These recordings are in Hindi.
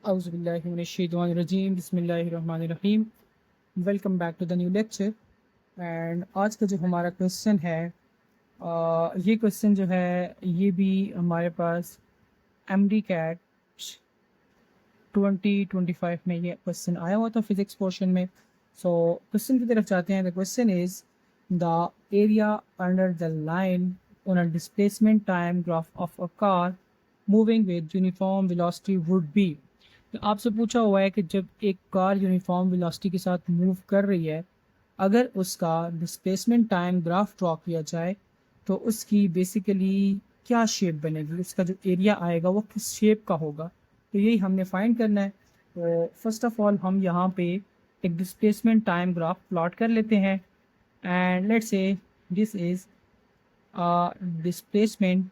औज़ुबिल्लाहिमिनश्शैतानिर्रजीम बिस्मिल्लाहिर्रहमानिर्रहीम। Welcome back to the new lecture. And आज का जो हमारा क्वेश्चन है, ये क्वेश्चन जो है ये भी हमारे पास एमडी कैट 2025 में ये क्वेश्चन आया हुआ था फिजिक्स पोर्शन में। सो क्वेश्चन की तरफ जाते हैं। The question is the area under the line on a displacement time graph of a car moving with uniform velocity would be. तो आपसे पूछा हुआ है कि जब एक कार यूनिफॉर्म वेलोसिटी के साथ मूव कर रही है, अगर उसका डिस्प्लेसमेंट टाइम ग्राफ ड्रॉ किया जाए तो उसकी बेसिकली क्या शेप बनेगी, उसका जो एरिया आएगा वो किस शेप का होगा। तो यही हमने फाइंड करना है। तो फर्स्ट ऑफ ऑल हम यहाँ पे एक डिस्प्लेसमेंट टाइम ग्राफ प्लॉट कर लेते हैं। And let's say this is displacement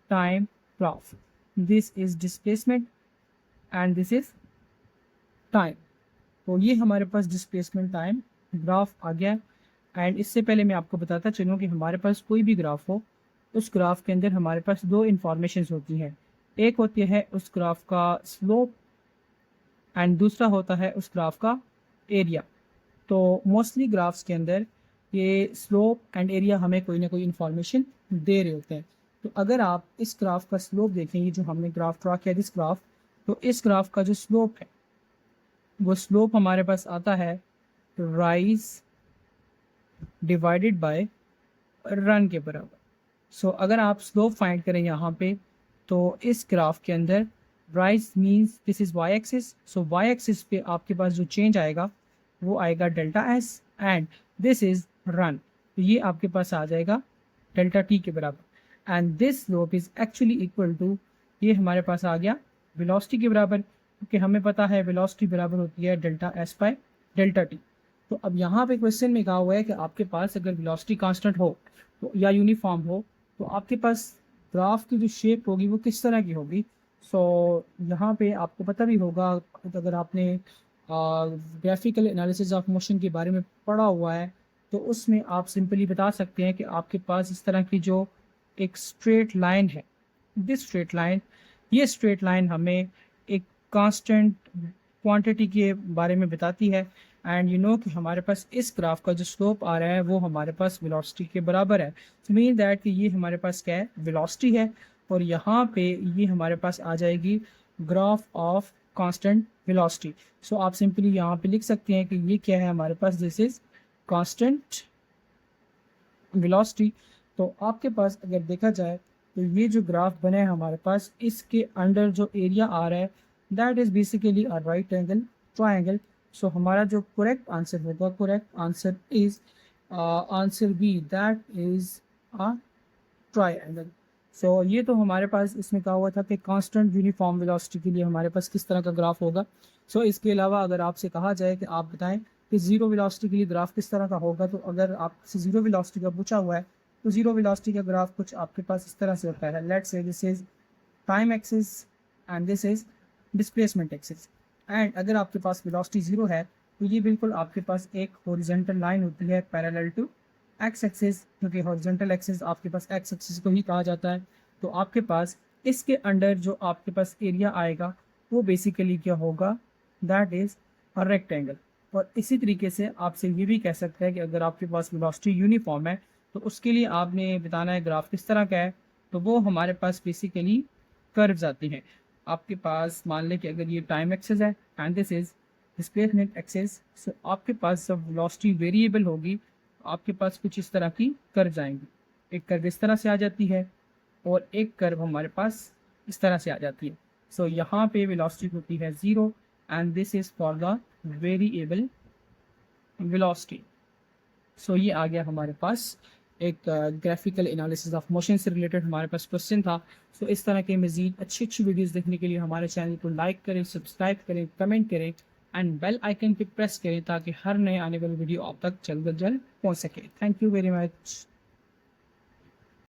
time graph, this is displacement and this is time. तो ये हमारे पास डिस्प्लेसमेंट टाइम ग्राफ आ गया। एंड इससे पहले मैं आपको बताता चलूँ कि हमारे पास कोई भी ग्राफ हो, उस ग्राफ के अंदर हमारे पास दो इंफॉर्मेशन होती हैं। एक होती है उस ग्राफ का स्लोप एंड दूसरा होता है उस ग्राफ का एरिया। तो मोस्टली ग्राफ्स के अंदर ये स्लोप एंड एरिया हमें कोई ना कोई इन्फॉर्मेशन दे रहे होते हैं। तो अगर आप इस ग्राफ का स्लोप देखेंगे, जो हमने ग्राफ ड्रा किया दिस ग्राफ, तो इस ग्राफ का जो स्लोप है वो स्लोप हमारे पास आता है राइज डिवाइडेड बाय रन के बराबर। सो अगर आप स्लोप फाइंड करें यहाँ पे, तो इस ग्राफ के अंदर rise means this is Y axis. So Y axis पे आपके पास जो चेंज आएगा वो आएगा delta S and this is run. तो ये आपके पास आ जाएगा डेल्टा टी के बराबर। And this slope is actually equal to, ये हमारे पास आ गया वेलोसिटी के बराबर, क्योंकि हमें पता है वेलोसिटी बराबर होती है delta S by delta T. तो अब यहाँ पे क्वेश्चन में कहा हुआ है कि आपके पास अगर वेलोसिटी कांस्टेंट हो तो या यूनिफॉर्म हो, तो आपके पास ग्राफ की जो शेप होगी वो किस तरह की होगी। सो यहाँ पे आपको पता भी होगा, अगर आपने ग्राफिकल एनालिसिस ऑफ मोशन के बारे में पढ़ा हुआ है, तो उसमें आप सिंपली बता सकते हैं कि आपके पास इस तरह की जो एक स्ट्रेट लाइन है, दिस स्ट्रेट लाइन, ये स्ट्रेट लाइन हमें एक कांस्टेंट क्वांटिटी के बारे में बताती है। एंड यू नो कि हमारे पास इस ग्राफ का जो स्लोप आ रहा है वो हमारे पास वेलोसिटी के बराबर है। तो मीन दैट कि ये हमारे पास क्या है, वेलोसिटी है। और यहाँ पे ये हमारे पास आ जाएगी ग्राफ ऑफ कांस्टेंट वेलोसिटी। सो आप सिंपली यहाँ पे लिख सकते हैं कि ये क्या है हमारे पास, दिस इज कांस्टेंट वेलोसिटी। तो आपके पास अगर देखा जाए तो ये जो ग्राफ बना है हमारे पास, इसके अंडर जो एरिया आ रहा है that is basically a right angle triangle. So हमारा जो करेक्ट आंसर होगा, correct answer is answer B, that is a triangle. So ये तो हमारे पास इसमें कहा हुआ था कि कांस्टेंट यूनिफॉर्म वेलोसिटी के लिए हमारे पास किस तरह का ग्राफ होगा। सो इसके अलावा अगर आपसे कहा जाए कि आप बताएं कि ज़ीरो वेलोसिटी के लिए ग्राफ किस तरह का होगा, तो अगर आपसे ज़ीरो वेलोसिटी का पूछा हुआ है तो ज़ीरो वेलोसिटी का ग्राफ कुछ आपके पास इस तरह से होता है। Let's say this is time axis and this is displacement axis. And अगर आपके पास वेलोसिटी ज़ीरो है तो ये बिल्कुल आपके पास एक हॉरिजॉन्टल लाइन होती है पैरेलल टू एक्स एक्सिस, क्योंकि हॉरिजॉन्टल एक्सिस आपके पास एक्स एक्सिस को ही कहा जाता है। तो आपके पास इसके अंडर जो आपके पास एरिया आएगा वो बेसिकली क्या होगा, दैट इज अ रेक्टेंगल। और इसी तरीके से आपसे ये भी कह सकते हैं कि अगर आपके पास वेलोसिटी यूनिफॉर्म है तो उसके लिए आपने बताना है ग्राफ किस तरह का है। तो वो हमारे पास बेसिकली कर्व्स आती हैं। आपके पास मान लें कि अगर ये टाइम एक्सिस है and this is displacement axis, so आपके पास जब वेलोसिटी वेरिएबल होगी आपके पास कुछ इस तरह की कर्व आएंगी। एक कर्व इस तरह से आ जाती है और एक कर्व हमारे पास इस तरह से आ जाती है। सो यहाँ पे वेलोसिटी होती है zero and this is for the variable velocity. So ये आ गया हमारे पास एक ग्राफिकल एनालिसिस ऑफ मोशन से रिलेटेड हमारे पास क्वेश्चन था। सो इस तरह के मज़ीद अच्छी अच्छी वीडियोस देखने के लिए हमारे चैनल को लाइक करें, सब्सक्राइब करें, कमेंट करें एंड बेल आइकन पे प्रेस करें ताकि हर नए आने वाली वीडियो आप तक जल्द अज जल्द पहुँच सके। Thank you very much.